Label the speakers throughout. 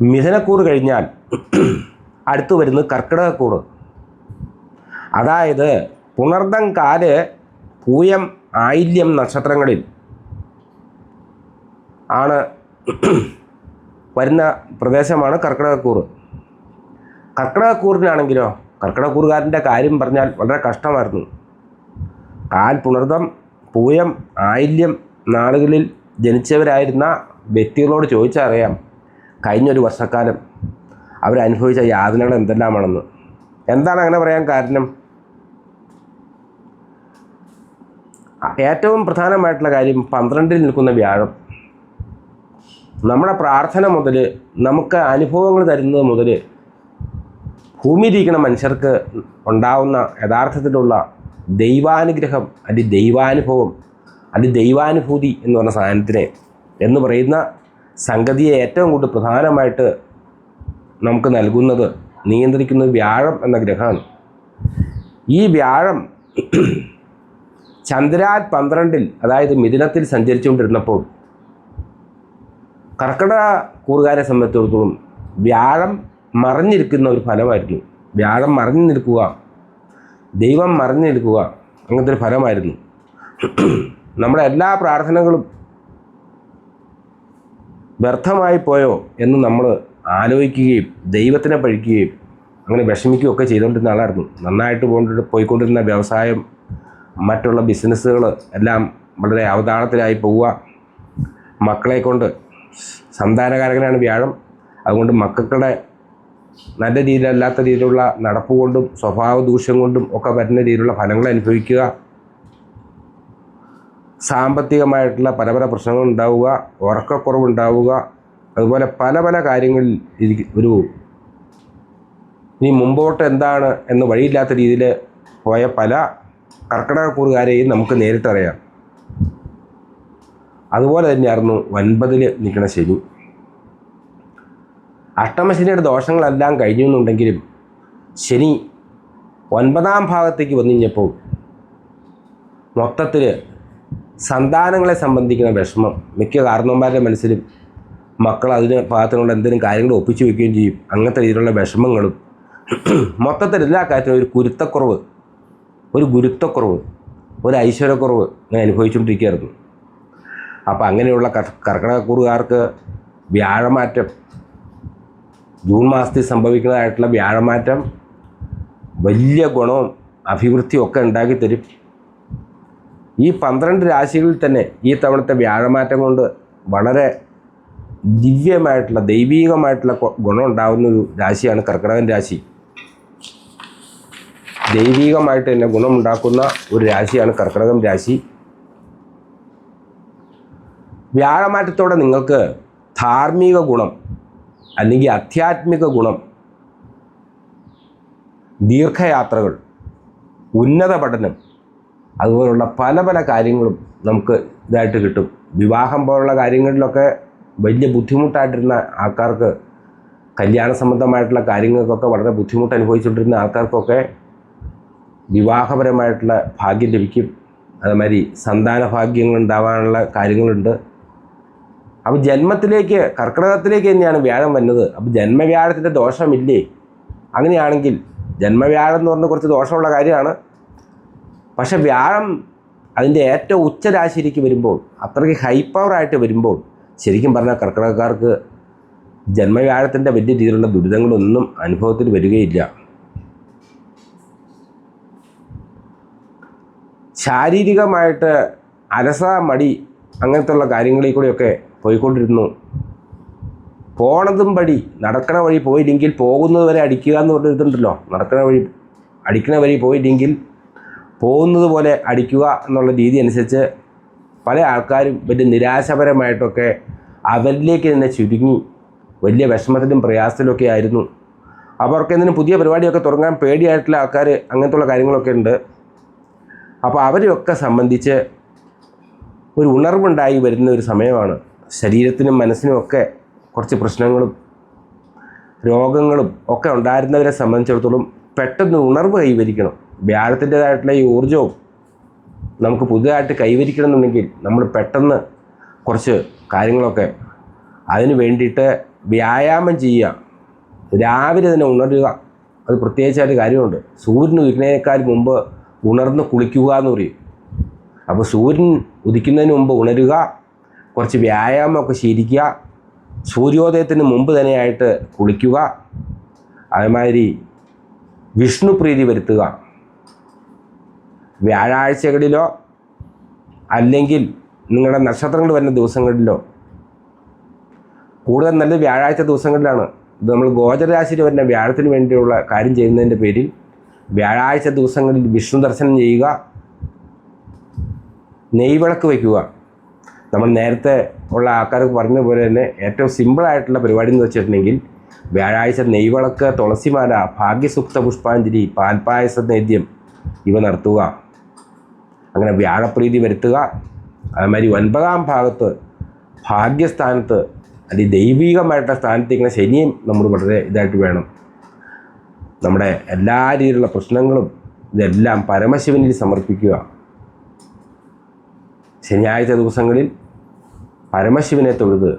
Speaker 1: മിഥുനക്കൂറ് കഴിഞ്ഞാൽ അടുത്തു വരുന്നത് കർക്കിടകക്കൂറ്. അതായത് പുണർദം, കാല്, പൂയം, ആയില്യം നക്ഷത്രങ്ങളിൽ ആണ് വരുന്ന പ്രദേശമാണ് കർക്കിടകക്കൂറ്. കർക്കിടകക്കൂറിനാണെങ്കിലോ, കർക്കിടകക്കൂറുകാരൻ്റെ കാര്യം പറഞ്ഞാൽ വളരെ കഷ്ടമായിരുന്നു. കാൽ, പുണർദം, പൂയം, ആയില്യം നാളുകളിൽ ജനിച്ചവരായിരുന്ന വ്യക്തികളോട് ചോദിച്ചാൽ അറിയാം കഴിഞ്ഞൊരു വർഷക്കാലം അവരനുഭവിച്ച യാതനകൾ എന്തെല്ലാമാണെന്ന്. എന്താണ് അങ്ങനെ പറയാൻ കാരണം? ഏറ്റവും പ്രധാനമായിട്ടുള്ള കാര്യം 12-ൽ നിൽക്കുന്ന വ്യാഴം. നമ്മുടെ പ്രാർത്ഥന മുതൽ, നമുക്ക് അനുഭവങ്ങൾ തരുന്നത് മുതൽ, ഭൂമിയിലിരിക്കുന്ന മനുഷ്യർക്ക് ഉണ്ടാവുന്ന യഥാർത്ഥത്തിലുള്ള ദൈവാനുഗ്രഹം, അല്ലെങ്കിൽ ദൈവാനുഭവം, അല്ലെങ്കിൽ ദൈവാനുഭൂതി എന്ന് പറഞ്ഞ സാധനത്തിനെ എന്ന് പറയുന്ന സംഗതിയെ ഏറ്റവും കൂടുതൽ പ്രധാനമായിട്ട് നമുക്ക് നൽകുന്നത്, നിയന്ത്രിക്കുന്നത് വ്യാഴം എന്ന ഗ്രഹമാണ്. ഈ വ്യാഴം ചന്ദ്രാൻ 12-ൽ, അതായത് മിഥുനത്തിൽ സഞ്ചരിച്ചുകൊണ്ടിരുന്നപ്പോൾ കർക്കിടക കൂറുകാരെ സംബന്ധിച്ചിടത്തോളം വ്യാഴം മറഞ്ഞിരിക്കുന്ന ഒരു ഫലമായിരുന്നു. വ്യാഴം മറഞ്ഞു നിൽക്കുക, ദൈവം മറഞ്ഞു നിൽക്കുക, അങ്ങനത്തെ ഒരു ഫലമായിരുന്നു. നമ്മുടെ എല്ലാ പ്രാർത്ഥനകളും വ്യർത്ഥമായി പോയോ എന്ന് നമ്മൾ ആലോചിക്കുകയും ദൈവത്തിനെ പഴിക്കുകയും അങ്ങനെ വിഷമിക്കുകയും ഒക്കെ ചെയ്തുകൊണ്ടിരുന്ന ആളായിരുന്നു. നന്നായിട്ട് പോയിക്കൊണ്ടിരുന്ന വ്യവസായം, മറ്റുള്ള ബിസിനസ്സുകൾ എല്ലാം വളരെ അവതാളത്തിലായി പോവുക. മക്കളെ കൊണ്ട്, സന്താനകാരകനാണ് വ്യാഴം, അതുകൊണ്ട് മക്കളുടെ നല്ല രീതിയിലല്ലാത്ത രീതിയിലുള്ള നടപ്പ് കൊണ്ടും സ്വഭാവ ദൂഷ്യം കൊണ്ടും ഒക്കെ വരുന്ന രീതിയിലുള്ള ഫലങ്ങൾ അനുഭവിക്കുക. സാമ്പത്തികമായിട്ടുള്ള പല പല പ്രശ്നങ്ങൾ ഉണ്ടാവുക, ഉറക്കക്കുറവുണ്ടാവുക, അതുപോലെ പല പല കാര്യങ്ങളിൽ ഇനി മുമ്പോട്ട് എന്താണ് എന്ന് വഴിയില്ലാത്ത രീതിയിൽ പോയ പല കർക്കിടകക്കൂറുകാരെയും നമുക്ക് നേരിട്ടറിയാം. അതുപോലെ തന്നെയായിരുന്നു 9-ൽ നിൽക്കുന്ന ശനി. അഷ്ടമശനിയുടെ ദോഷങ്ങളെല്ലാം കഴിഞ്ഞു എന്നുണ്ടെങ്കിലും ശനി 9-ാം ഭാഗത്തേക്ക് വന്നു കഴിഞ്ഞപ്പോൾ മൊത്തത്തിൽ സന്താനങ്ങളെ സംബന്ധിക്കുന്ന വിഷമം മിക്ക കാരണവന്മാരുടെ മനസ്സിലും, മക്കൾ അതിന് ഭാഗത്തിനുള്ള എന്തെങ്കിലും കാര്യങ്ങൾ ഒപ്പിച്ചു വയ്ക്കുകയും ചെയ്യും. അങ്ങനത്തെ രീതിയിലുള്ള വിഷമങ്ങളും മൊത്തത്തിൽ എല്ലാ കാര്യത്തിലും ഒരു ഗുരുത്വക്കുറവ്, ഒരു ഐശ്വര്യക്കുറവ് ഞാൻ അനുഭവിച്ചുകൊണ്ടിരിക്കുകയായിരുന്നു. അപ്പോൾ അങ്ങനെയുള്ള കർക്കിടകക്കൂറുകാർക്ക് വ്യാഴമാറ്റം, ജൂൺ മാസത്തിൽ സംഭവിക്കുന്നതായിട്ടുള്ള വ്യാഴമാറ്റം വലിയ ഗുണവും അഭിവൃദ്ധിയും ഒക്കെ ഉണ്ടാക്കിത്തരും. ഈ 12 രാശികളിൽ തന്നെ ഈ തവണത്തെ വ്യാഴമാറ്റം കൊണ്ട് വളരെ ദിവ്യമായിട്ടുള്ള, ദൈവീകമായിട്ടുള്ള ഗുണം ഉണ്ടാകുന്ന ഒരു രാശിയാണ് കർക്കിടകൻ രാശി. ദൈവീകമായിട്ട് തന്നെ ഗുണമുണ്ടാക്കുന്ന ഒരു രാശിയാണ് കർക്കിടകം രാശി. വ്യാഴമാറ്റത്തോടെ നിങ്ങൾക്ക് ധാർമ്മിക ഗുണം, അല്ലെങ്കിൽ ആധ്യാത്മിക ഗുണം, ദീർഘയാത്രകൾ, ഉന്നത പഠനം, അതുപോലുള്ള പല പല കാര്യങ്ങളും നമുക്ക് ഇതായിട്ട് കിട്ടും. വിവാഹം പോലുള്ള കാര്യങ്ങളിലൊക്കെ വലിയ ബുദ്ധിമുട്ടായിട്ടിരുന്ന ആൾക്കാർക്ക്, കല്യാണ സംബന്ധമായിട്ടുള്ള കാര്യങ്ങൾക്കൊക്കെ വളരെ ബുദ്ധിമുട്ട് അനുഭവിച്ചുകൊണ്ടിരുന്ന ആൾക്കാർക്കൊക്കെ വിവാഹപരമായിട്ടുള്ള ഭാഗ്യം ലഭിക്കും. അതുമാതിരി സന്താന ഭാഗ്യങ്ങൾ ഉണ്ടാവാനുള്ള കാര്യങ്ങളുണ്ട്. അപ്പോൾ ജന്മത്തിലേക്ക്, കർക്കിടകത്തിലേക്ക് തന്നെയാണ് വ്യാഴം വരുന്നത്. അപ്പോൾ ജന്മവ്യാഴത്തിൻ്റെ ദോഷമില്ലേ? അങ്ങനെയാണെങ്കിൽ ജന്മവ്യാഴം എന്ന് പറഞ്ഞാൽ കുറച്ച് ദോഷമുള്ള കാര്യമാണ്. പക്ഷെ വ്യാഴം അതിൻ്റെ ഏറ്റവും ഉച്ചരാശിയിലേക്ക് വരുമ്പോൾ, അത്രയ്ക്ക് ഹൈ പവറായിട്ട് വരുമ്പോൾ, ശരിക്കും പറഞ്ഞാൽ കർക്കിടകക്കാർക്ക് ജന്മവ്യാഴത്തിൻ്റെ വലിയ രീതിയിലുള്ള ദുരിതങ്ങളൊന്നും അനുഭവത്തിൽ വരികയില്ല. ശാരീരികമായിട്ട് അലസ, മടി, അങ്ങനത്തെ ഉള്ള കാര്യങ്ങളിൽ കൂടെയൊക്കെ പോയിക്കൊണ്ടിരുന്നു. പോണതും പടി, നടക്കണ വഴി പോയില്ലെങ്കിൽ പോകുന്നത് വരെ അടിക്കുക എന്ന് പറഞ്ഞിട്ടുണ്ടല്ലോ. അടിക്കണ വഴി പോയില്ലെങ്കിൽ പോകുന്നത് പോലെ അടിക്കുക എന്നുള്ള രീതി അനുസരിച്ച് പല ആൾക്കാരും വലിയ നിരാശപരമായിട്ടൊക്കെ അവരിലേക്ക് തന്നെ ചുരുങ്ങി വലിയ വിഷമത്തിലും പ്രയാസത്തിലൊക്കെ ആയിരുന്നു. അവർക്ക് എന്തിനും പുതിയ പരിപാടിയൊക്കെ തുടങ്ങാൻ പേടിയായിട്ടുള്ള ആൾക്കാർ, അങ്ങനത്തെ കാര്യങ്ങളൊക്കെ ഉണ്ട്. അപ്പോൾ അവരെയൊക്കെ സംബന്ധിച്ച് ഒരു ഉണർവുണ്ടായി വരുന്ന ഒരു സമയമാണ്. ശരീരത്തിനും മനസ്സിനും ഒക്കെ കുറച്ച് പ്രശ്നങ്ങളും രോഗങ്ങളും ഒക്കെ ഉണ്ടായിരുന്നവരെ സംബന്ധിച്ചിടത്തോളം പെട്ടെന്ന് ഉണർവ് കൈവരിക്കണം. വ്യാഴത്തിൻ്റേതായിട്ടുള്ള ഈ ഊർജ്ജവും നമുക്ക് പുതുതായിട്ട് കൈവരിക്കണം എന്നുണ്ടെങ്കിൽ നമ്മൾ പെട്ടെന്ന് കുറച്ച് കാര്യങ്ങളൊക്കെ അതിന് വേണ്ടിയിട്ട് വ്യായാമം ചെയ്യുക, രാവിലെ തന്നെ ഉണരുക. അത് പ്രത്യേകിച്ചായിട്ട് കാര്യമുണ്ട്. സൂര്യൻ ഉദിക്കുന്നതിനേക്കാൾ മുമ്പ് ഉണർന്ന് കുളിക്കുക എന്ന് പറയും. അപ്പോൾ സൂര്യൻ ഉദിക്കുന്നതിന് മുമ്പ് ഉണരുക, കുറച്ച് വ്യായാമമൊക്കെ ശീലിക്കുക, സൂര്യോദയത്തിന് മുമ്പ് തന്നെയായിട്ട് കുളിക്കുക. അതേമാതിരി വിഷ്ണു പ്രീതി വരുത്തുക. വ്യാഴാഴ്ചകളിലോ അല്ലെങ്കിൽ നിങ്ങളുടെ നക്ഷത്രങ്ങൾ വരുന്ന ദിവസങ്ങളിലോ, കൂടുതൽ നല്ലത് വ്യാഴാഴ്ച ദിവസങ്ങളിലാണ്. ഇത് നമ്മൾ ഗോചരരാശിയിൽ വരുന്ന വ്യാഴത്തിന് വേണ്ടിയുള്ള കാര്യം ചെയ്യുന്നതിൻ്റെ പേരിൽ വ്യാഴാഴ്ച ദിവസങ്ങളിൽ വിഷ്ണു ദർശനം ചെയ്യുക, നെയ്വിളക്ക് വയ്ക്കുക. നമ്മൾ നേരത്തെ ഉള്ള ആൾക്കാർക്ക് പറഞ്ഞ പോലെ തന്നെ ഏറ്റവും സിമ്പിളായിട്ടുള്ള പരിപാടി എന്ന് വെച്ചിട്ടുണ്ടെങ്കിൽ വ്യാഴാഴ്ച നെയ്വിളക്ക്, തുളസിമാല, ഭാഗ്യസൂക്ത പുഷ്പാഞ്ജലി, പാൽപ്പായസ നേദ്യം ഇവ നടത്തുക. അങ്ങനെ വ്യാഴപ്രീതി വരുത്തുക. അതുമാതിരി 9ാം ഭാഗത്ത് ഭാഗ്യസ്ഥാനത്ത് അല്ലെങ്കിൽ ദൈവികമായിട്ടുള്ള സ്ഥാനത്ത് ഇങ്ങനെ ശനിയും നമ്മൾ വളരെ ഇതായിട്ട് വേണം. നമ്മുടെ എല്ലാ രീതിയിലുള്ള പ്രശ്നങ്ങളും ഇതെല്ലാം പരമശിവനിൽ സമർപ്പിക്കുക. ശനിയാഴ്ച ദിവസങ്ങളിൽ പരമശിവനെ തൊഴുത്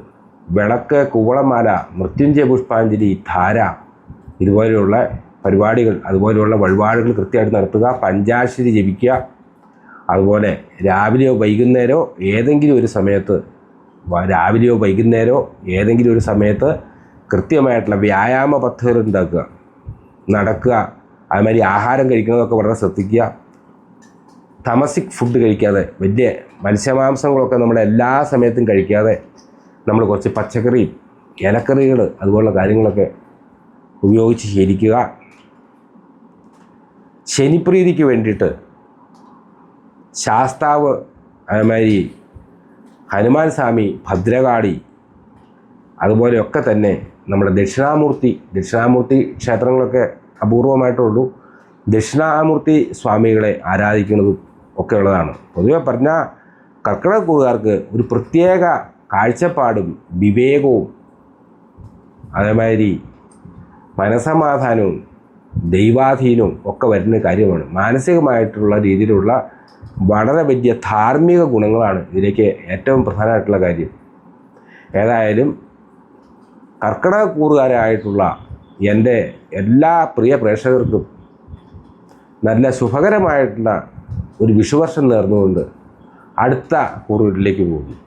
Speaker 1: വിളക്ക്, കുവളമാല, മൃത്യുഞ്ജയ പുഷ്പാഞ്ജലി, ധാര ഇതുപോലെയുള്ള പരിപാടികൾ, അതുപോലെയുള്ള വഴിപാടുകൾ കൃത്യമായിട്ട് നടത്തുക. പഞ്ചാക്ഷരി ജപിക്കുക. അതുപോലെ രാവിലെയോ വൈകുന്നേരമോ ഏതെങ്കിലും ഒരു സമയത്ത് കൃത്യമായിട്ടുള്ള വ്യായാമ പദ്ധതികൾ ഉണ്ടാക്കുക, നടക്കുക. അതുമാതിരി ആഹാരം കഴിക്കുന്നതൊക്കെ വളരെ ശ്രദ്ധിക്കുക. തമസിക് ഫുഡ് കഴിക്കാതെ, വലിയ മത്സ്യമാംസങ്ങളൊക്കെ നമ്മുടെ എല്ലാ സമയത്തും കഴിക്കാതെ നമ്മൾ കുറച്ച് പച്ചക്കറിയും ഇലക്കറികൾ അതുപോലുള്ള കാര്യങ്ങളൊക്കെ ഉപയോഗിച്ച് ശീലിക്കുക. ശനിപ്രീതിക്ക് വേണ്ടിയിട്ട് ശാസ്താവ്, അതുമാതിരി ഹനുമാൻ സ്വാമി, ഭദ്രകാളി, അതുപോലെയൊക്കെ തന്നെ നമ്മുടെ ദക്ഷിണാമൂർത്തി ക്ഷേത്രങ്ങളൊക്കെ അപൂർവമായിട്ടുള്ളൂ. ദക്ഷിണാമൂർത്തി സ്വാമികളെ ആരാധിക്കുന്നതും ഒക്കെ ഉള്ളതാണ്. പൊതുവെ പറഞ്ഞാൽ കർക്കിടകക്കൂറുകാർക്ക് ഒരു പ്രത്യേക കാഴ്ചപ്പാടും വിവേകവും അതേമാതിരി മനസമാധാനവും ദൈവാധീനവും ഒക്കെ വരുന്ന കാര്യമാണ്. മാനസികമായിട്ടുള്ള രീതിയിലുള്ള വളരെ വലിയ ധാർമ്മിക ഗുണങ്ങളാണ് ഇതിലേക്ക് ഏറ്റവും പ്രധാനമായിട്ടുള്ള കാര്യം. ഏതായാലും കർക്കിടകക്കൂറുകാരായിട്ടുള്ള എൻ്റെ എല്ലാ പ്രിയ പ്രേക്ഷകർക്കും നല്ല ശുഭകരമായിട്ടുള്ള ഒരു വിഷുവർഷം നേർന്നുകൊണ്ട് അടുത്ത കൂറുകളിലേക്ക് പോകും.